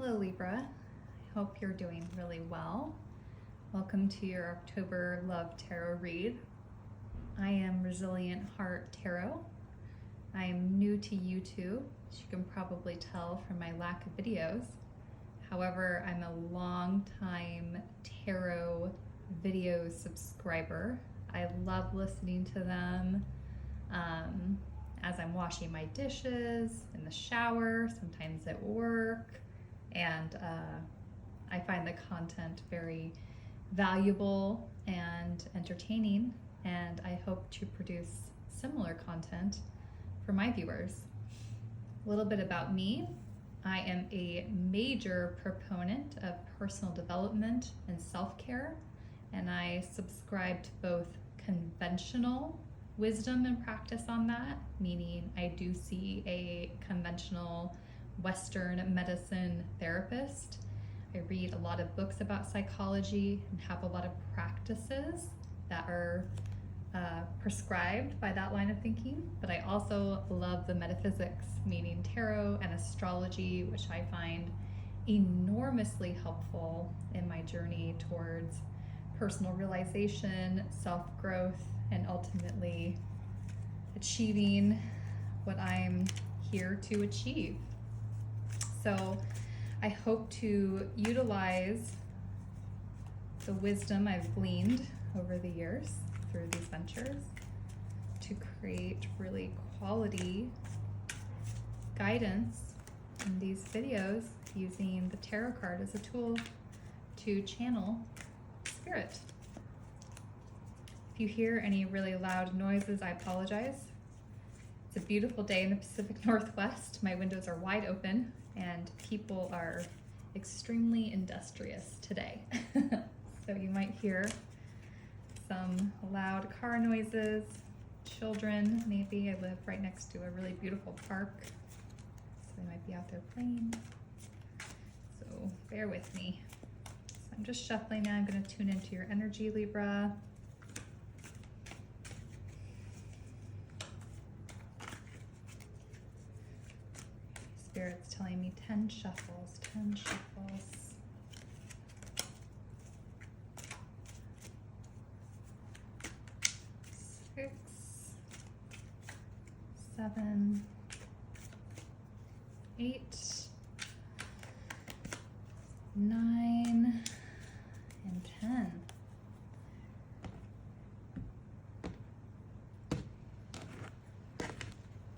Hello Libra, I hope you're doing really well. Welcome to your October Love Tarot read. I am Resilient Heart Tarot. I am new to YouTube, as you can probably tell from my lack of videos. However, I'm a long time tarot video subscriber. I love listening to them as I'm washing my dishes, in the shower, sometimes at work. And I find the content very valuable and entertaining, and I hope to produce similar content for my viewers. A little bit about me. I am a major proponent of personal development and self-care, and I subscribe to both conventional wisdom and practice on that, meaning I do see a conventional Western medicine therapist. I read a lot of books about psychology and have a lot of practices that are prescribed by that line of thinking, but I also love the metaphysics, meaning tarot and astrology, which I find enormously helpful in my journey towards personal realization, self-growth, and ultimately achieving what I'm here to achieve. So I hope to utilize the wisdom I've gleaned over the years through these ventures to create really quality guidance in these videos using the tarot card as a tool to channel spirit. If you hear any really loud noises, I apologize. It's a beautiful day in the Pacific Northwest. My windows are wide open and people are extremely industrious today. So you might hear some loud car noises, children maybe. I live right next to a really beautiful park, so they might be out there playing. So bear with me. So I'm just shuffling now. I'm going to tune into your energy, Libra. Spirit's telling me 10 shuffles, 10 shuffles. 6, 7, 8, 9, and 10.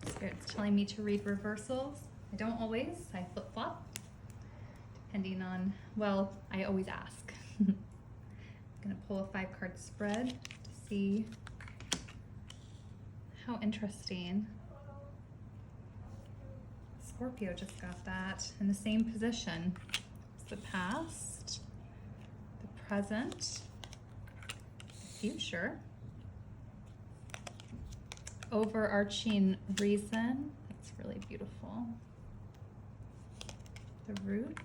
Spirit's telling me to read reversals. I don't always, I flip-flop, depending on, well, I always ask. I'm gonna pull a 5-card spread to see how interesting. Scorpio just got that in the same position. It's the past, the present, the future, overarching reason. That's really beautiful. The root,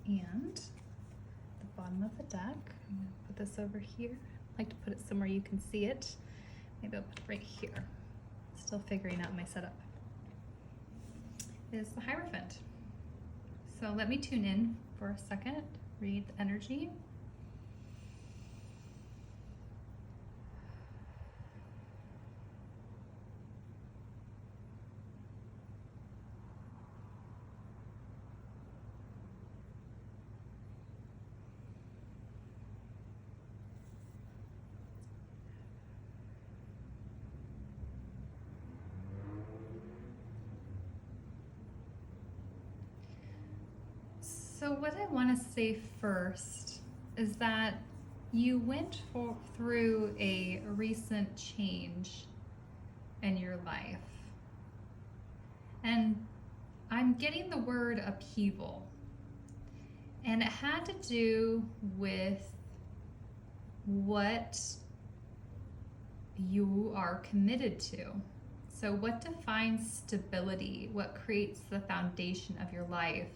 and the bottom of the deck. I'm going to put this over here. I like to put it somewhere you can see it. Maybe I'll put it right here. Still figuring out my setup. Is the Hierophant. So let me tune in for a second, read the energy. So what I want to say first is that you went through a recent change in your life. And I'm getting the word upheaval. And it had to do with what you are committed to. So what defines stability? What creates the foundation of your life?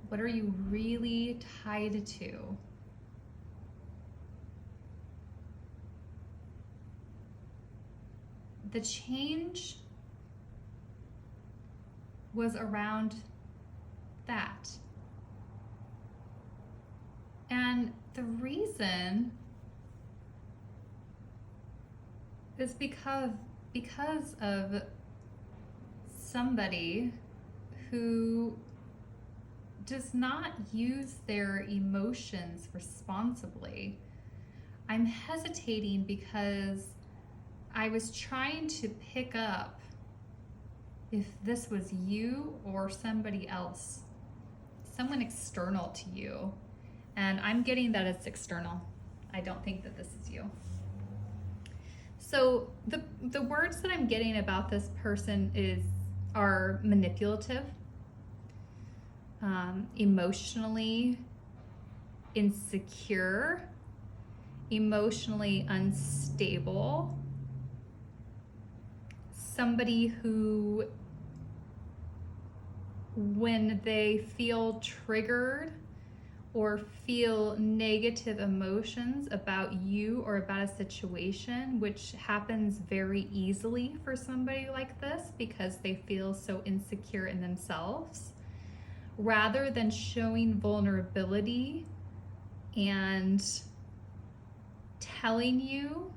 What are you really tied to? the change was around that. And the reason is because of somebody who does not use their emotions responsibly. I'm hesitating because I was trying to pick up if this was you or somebody else, someone external to you. And I'm getting that it's external. I don't think that this is you. So the words that I'm getting about this person are manipulative, emotionally insecure, emotionally unstable, somebody who, when they feel triggered or feel negative emotions about you or about a situation, which happens very easily for somebody like this because they feel so insecure in themselves, rather than showing vulnerability and telling you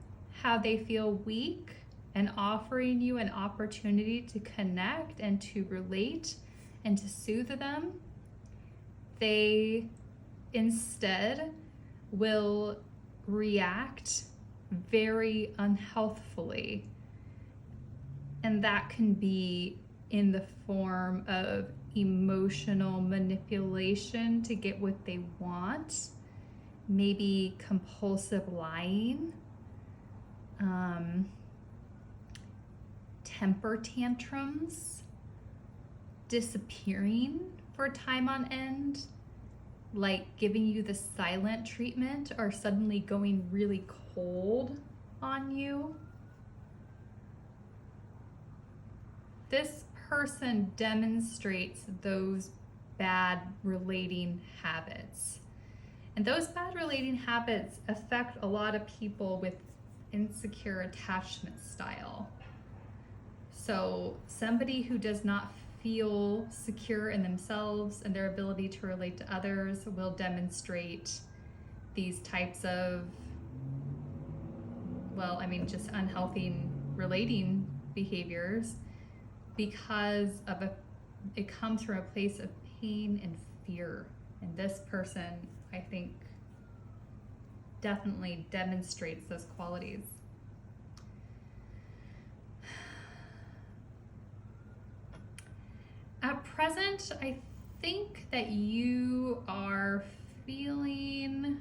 how they feel weak and offering you an opportunity to connect and to relate and to soothe them, they instead will react very unhealthfully. And that can be in the form of emotional manipulation to get what they want, maybe compulsive lying, temper tantrums, disappearing for a time on end, like giving you the silent treatment or suddenly going really cold on you. This person demonstrates those bad relating habits. And those bad relating habits affect a lot of people with insecure attachment style. So somebody who does not feel secure in themselves and their ability to relate to others will demonstrate these types of, just unhealthy relating behaviors because it comes from a place of pain and fear. And this person, I think, definitely demonstrates those qualities. At present, I think that you are feeling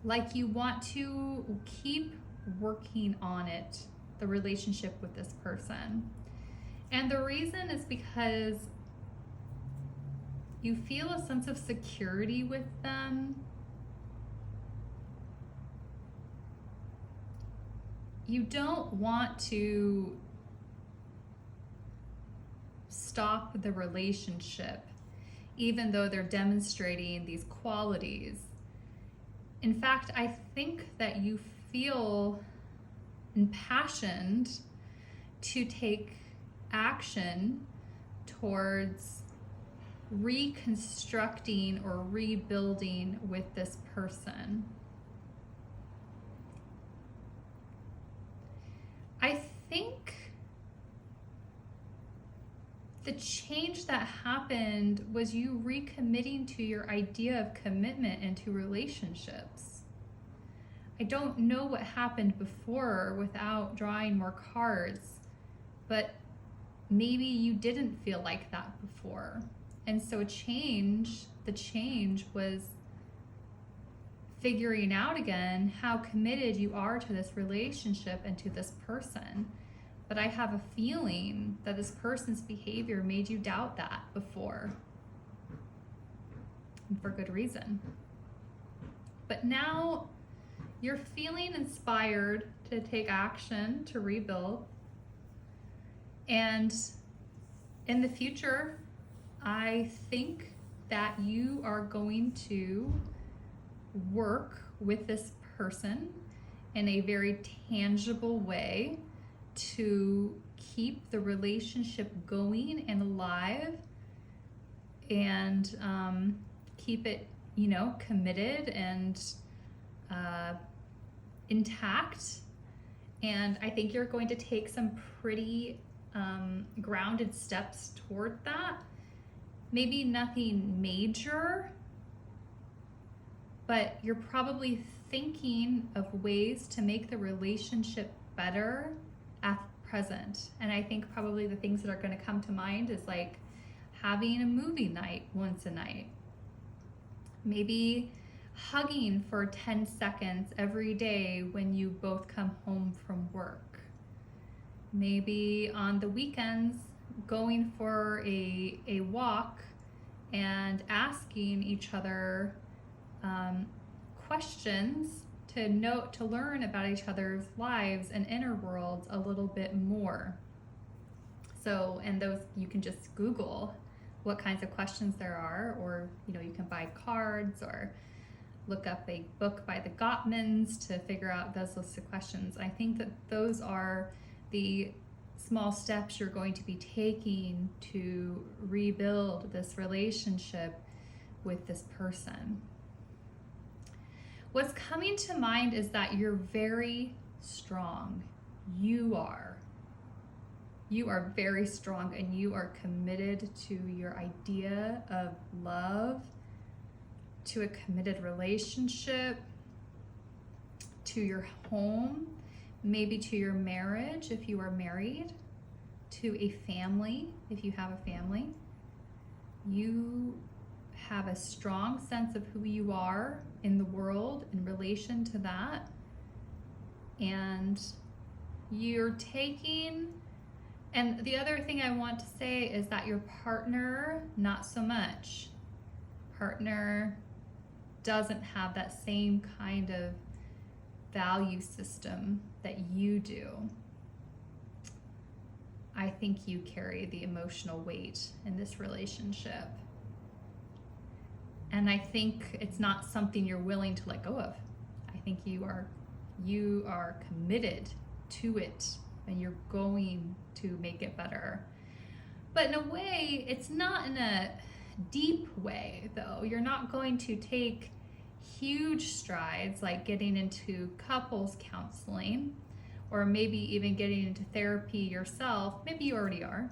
like you want to keep working on it, the relationship with this person. And the reason is because you feel a sense of security with them. You don't want to stop the relationship, even though they're demonstrating these qualities. In fact, I think that you feel impassioned to take action towards reconstructing or rebuilding with this person. I think the change that happened was you recommitting to your idea of commitment into relationships. I don't know what happened before without drawing more cards, but maybe you didn't feel like that before. And so the change was figuring out again how committed you are to this relationship and to this person. But I have a feeling that this person's behavior made you doubt that before. And for good reason. But now you're feeling inspired to take action to rebuild. And in the future, I think that you are going to work with this person in a very tangible way to keep the relationship going and alive, and keep it, you know, committed and intact. And I think you're going to take some pretty grounded steps toward that. Maybe nothing major, but you're probably thinking of ways to make the relationship better at present. And I think probably the things that are going to come to mind is like having a movie night once a night. Maybe hugging for 10 seconds every day when you both come home from work. Maybe on the weekends, going for a walk and asking each other questions to learn about each other's lives and inner worlds a little bit more. So, and those you can just Google what kinds of questions there are, or you know, you can buy cards or look up a book by the Gottmans to figure out those lists of questions. I think that those are the small steps you're going to be taking to rebuild this relationship with this person. What's coming to mind is that you're very strong. You are very strong, and you are committed to your idea of love, to a committed relationship, to your home, maybe to your marriage if you are married, to a family if you have a family. You have a strong sense of who you are in the world in relation to that. And you're taking, and the other thing I want to say is that your partner, not so much. Partner doesn't have that same kind of value system that you do. I think you carry the emotional weight in this relationship. And I think it's not something you're willing to let go of. I think you are committed to it, and you're going to make it better. But in a way, it's not in a deep way, though. You're not going to take huge strides like getting into couples counseling, or maybe even getting into therapy yourself. Maybe you already are,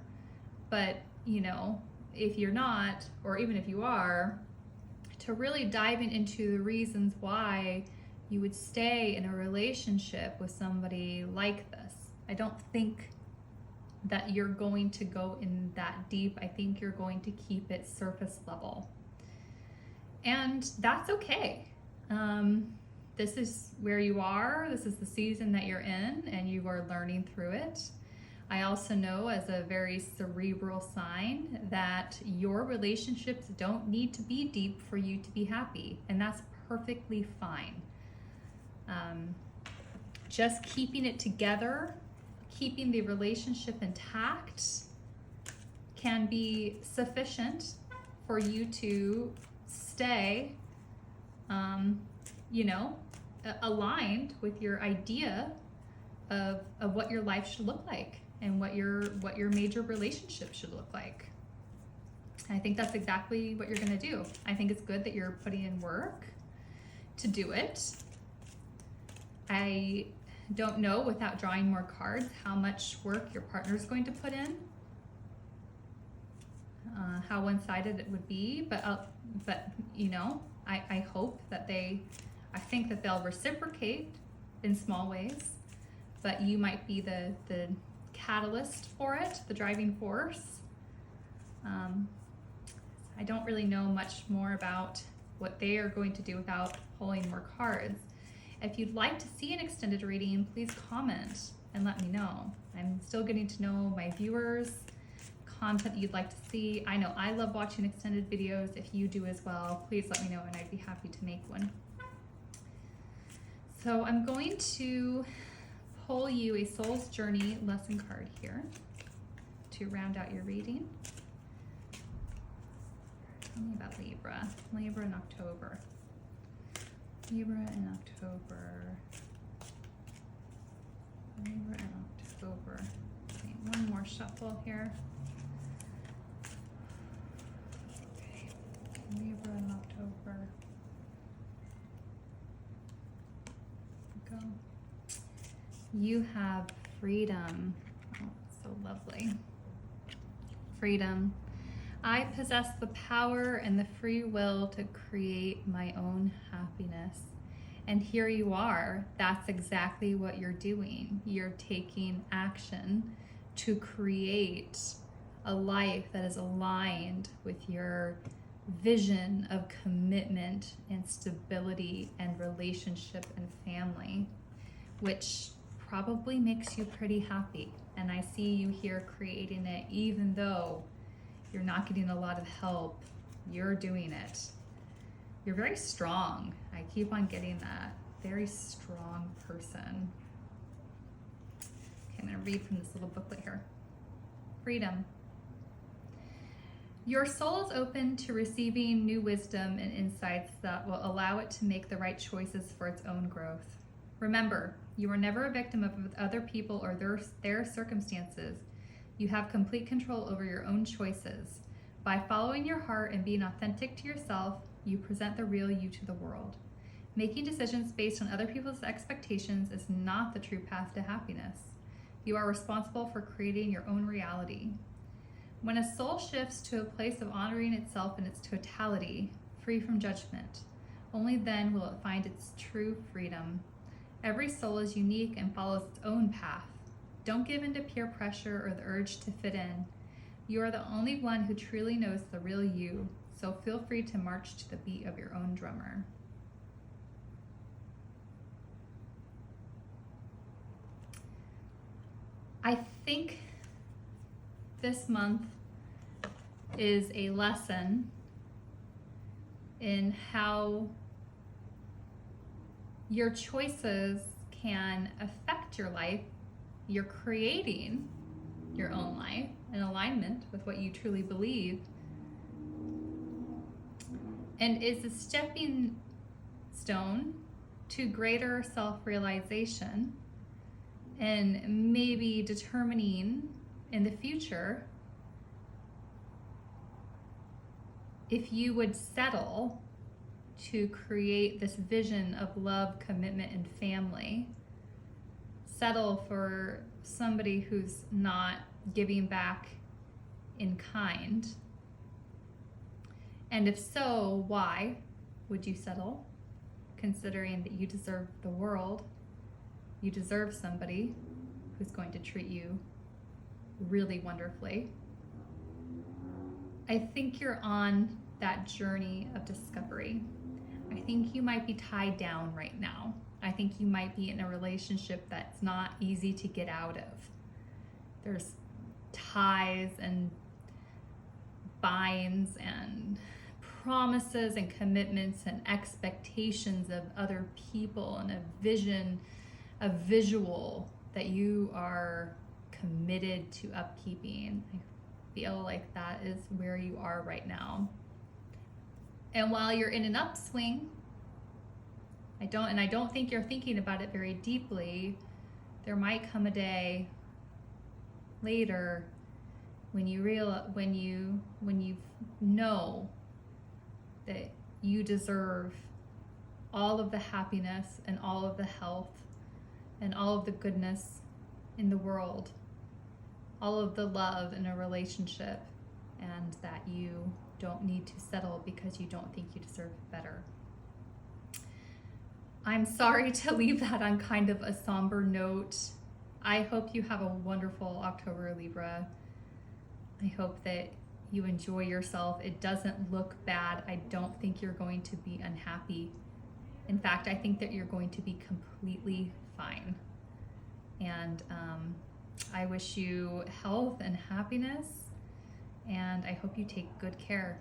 but you know, if you're not, or even if you are, to really diving into the reasons why you would stay in a relationship with somebody like this. I don't think that you're going to go in that deep. I think you're going to keep it surface level. And that's okay. This is where you are. This is the season that you're in, and you are learning through it. I also know, as a very cerebral sign, that your relationships don't need to be deep for you to be happy, and that's perfectly fine. Just keeping it together, keeping the relationship intact, can be sufficient for you to stay, aligned with your idea of what your life should look like and what your major relationship should look like. And I think that's exactly what you're going to do. I think it's good that you're putting in work to do it. I don't know, without drawing more cards, how much work your partner's going to put in, how one-sided it would be, but you know, I hope that I think that they'll reciprocate in small ways, but you might be the catalyst for it, the driving force. I don't really know much more about what they are going to do without pulling more cards. If you'd like to see an extended reading, please comment and let me know. I'm still getting to know my viewers, content you'd like to see. I know I love watching extended videos. If you do as well, please let me know and I'd be happy to make one. So I'm going to pull you a Soul's Journey lesson card here to round out your reading. Tell me about Libra in October. Libra in October. shuffle here. Okay. Libra in October. Go. You have freedom. Oh, so lovely. Freedom. I possess the power and the free will to create my own happiness. And here you are. That's exactly what you're doing. You're taking action to create a life that is aligned with your vision of commitment and stability and relationship and family, which probably makes you pretty happy. And I see you here creating it, even though you're not getting a lot of help. You're doing it. You're very strong. I keep on getting that. Very strong person. Okay, I'm going to read from this little booklet here. Freedom. Your soul is open to receiving new wisdom and insights that will allow it to make the right choices for its own growth. Remember, you are never a victim of other people or their circumstances. You have complete control over your own choices. By following your heart and being authentic to yourself, you present the real you to the world. Making decisions based on other people's expectations is not the true path to happiness. You are responsible for creating your own reality. When a soul shifts to a place of honoring itself in its totality, free from judgment, only then will it find its true freedom. Every soul is unique and follows its own path. Don't give in to peer pressure or the urge to fit in. You are the only one who truly knows the real you, so feel free to march to the beat of your own drummer. I think this month is a lesson in how your choices can affect your life. You're creating your own life in alignment with what you truly believe, and is a stepping stone to greater self-realization and maybe determining in the future if you would settle to create this vision of love, commitment, and family. Settle for somebody who's not giving back in kind. And if so, why would you settle? Considering that you deserve the world, you deserve somebody who's going to treat you really wonderfully. I think you're on that journey of discovery. I think you might be tied down right now. I think you might be in a relationship that's not easy to get out of. There's ties and binds and promises and commitments and expectations of other people and a vision, a visual that you are committed to upkeeping. I feel like that is where you are right now. And while you're in an upswing, I don't think you're thinking about it very deeply, there might come a day later when you know that you deserve all of the happiness and all of the health and all of the goodness in the world, all of the love in a relationship, and that you don't need to settle because you don't think you deserve better. I'm sorry to leave that on kind of a somber note. I hope you have a wonderful October, Libra. I hope that you enjoy yourself. It doesn't look bad. I don't think you're going to be unhappy. In fact, I think that you're going to be completely fine. And I wish you health and happiness, and I hope you take good care.